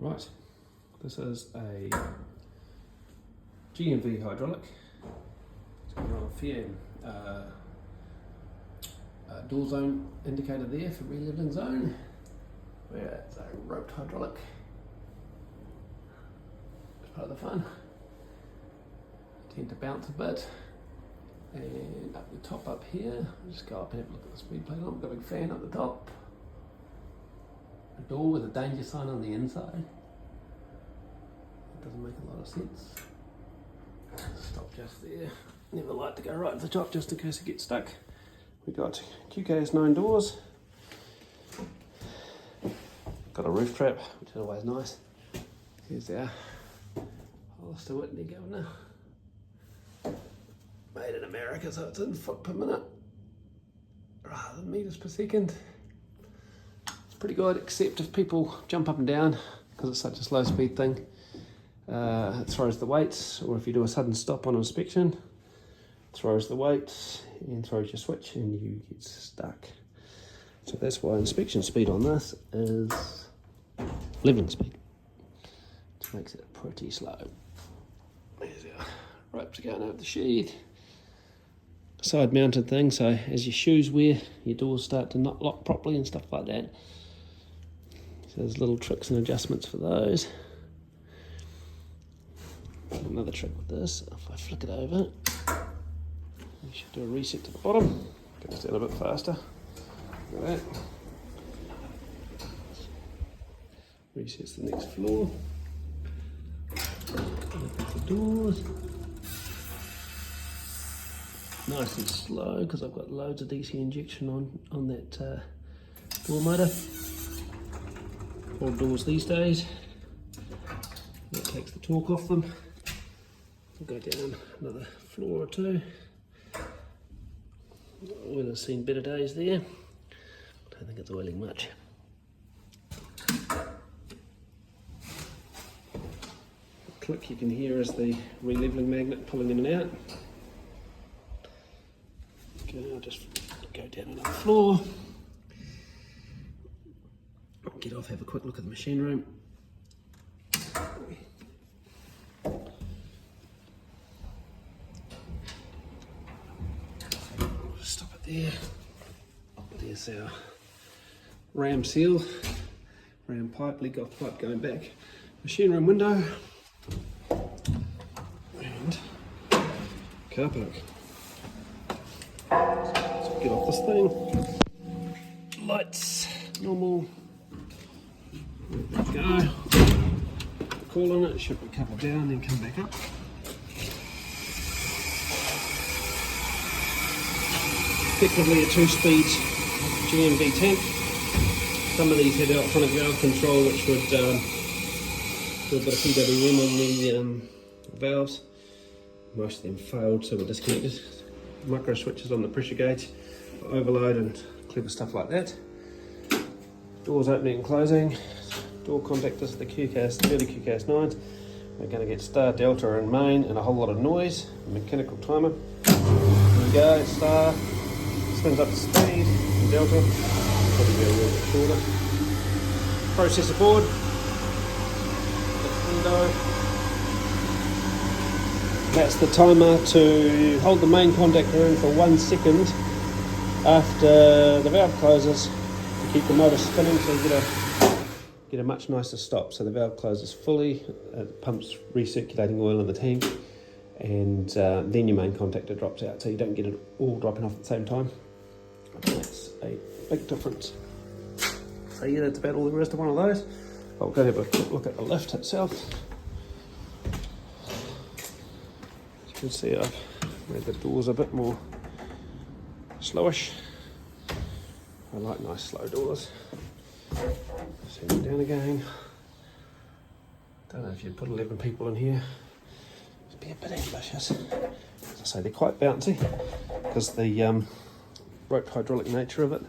Right, this is a GMV hydraulic. It's got an FM door zone indicator there for reliving zone, where it's a roped hydraulic. It's part of the fun. Tend to bounce a bit. And up the top up here, I'll just go up and have a look at the speed plate. I've got a big fan up the top. A door with a danger sign on the inside. It doesn't make a lot of sense. Stop just there. Never like to go right to the top just in case it gets stuck. We've got QKS9 doors. Got a roof trap, which is always nice. Here's our Hollister Whitney governor. Made in America, so it's in foot per minute rather than meters per second. It's pretty good, except if people jump up and down, because it's such a slow speed thing, it throws the weights, or if you do a sudden stop on inspection, it throws the weights and throws your switch and you get stuck. So that's why inspection speed on this is living speed, which makes it pretty slow. There's our ropes going over the sheath. Side mounted thing, so as your shoes wear, your doors start to not lock properly and stuff like that. So there's little tricks and adjustments for those. Another trick with this, if I flick it over, you should do a reset to the bottom. Get this down a bit faster. Look at that. Resets the next floor. Look at the doors. Nice and slow because I've got loads of DC injection on that door motor. All doors these days. That takes the torque off them. We'll go down another floor or two. We'll have seen better days there. Don't think it's oiling much. The click you can hear is the re-leveling magnet pulling in and out. I'll just go down another floor, get off, have a quick look at the machine room. Stop it there. There's our ram seal, ram pipe, leak off pipe going back. Machine room window and car park. Get off this thing. Lights, normal. There we go. Call on it, should be covered down, then come back up. Effectively a 2-speed GMV tank. Some of these had electronic valve control, which would do a bit of PWM on the valves. Most of them failed, so we're disconnected. Micro switches on the pressure gauge, overload and clever stuff like that. Doors opening and closing. Door contactors, the early QKS9s. We're going to get star, delta and main and a whole lot of noise. A mechanical timer. Here we go, star. Spins up to speed. And delta. Probably be a little bit shorter. Processor board. Window. That's the timer to hold the main contactor in for 1 second after the valve closes to keep the motor spinning, so you get a much nicer stop. So the valve closes fully, it pumps recirculating oil in the tank, and then your main contactor drops out, so you don't get it all dropping off at the same time. That's a big difference. So yeah, that's about all there is to one of those. I'll go have a quick look at the lift itself. As you can see, I've made the doors a bit more slowish. I like nice slow doors. Send it down again. Don't know if you'd put 11 people in here. It'd be a bit ambitious. As I say, they're quite bouncy because the rope hydraulic nature of it.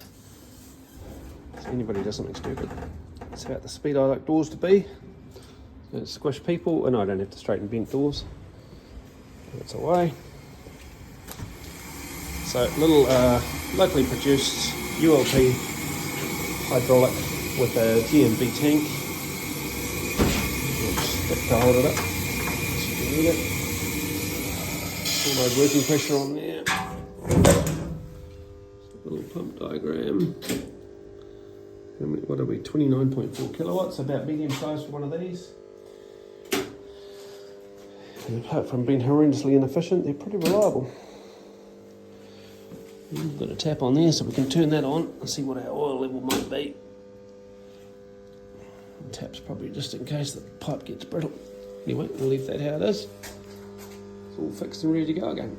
So anybody does something stupid. It's about the speed I like doors to be. Don't squish people, and I don't have to straighten bent doors. That's away. So little locally produced ULP hydraulic with a GMV tank. bit to hold it up. Almost working pressure on there. Little pump diagram. What are we? 29.4 kilowatts, about medium size for one of these. And apart from being horrendously inefficient, they're pretty reliable. We've got a tap on there so we can turn that on and see what our oil level might be. The tap's probably just in case the pipe gets brittle. Anyway, we'll leave that how it is. It's all fixed and ready to go again.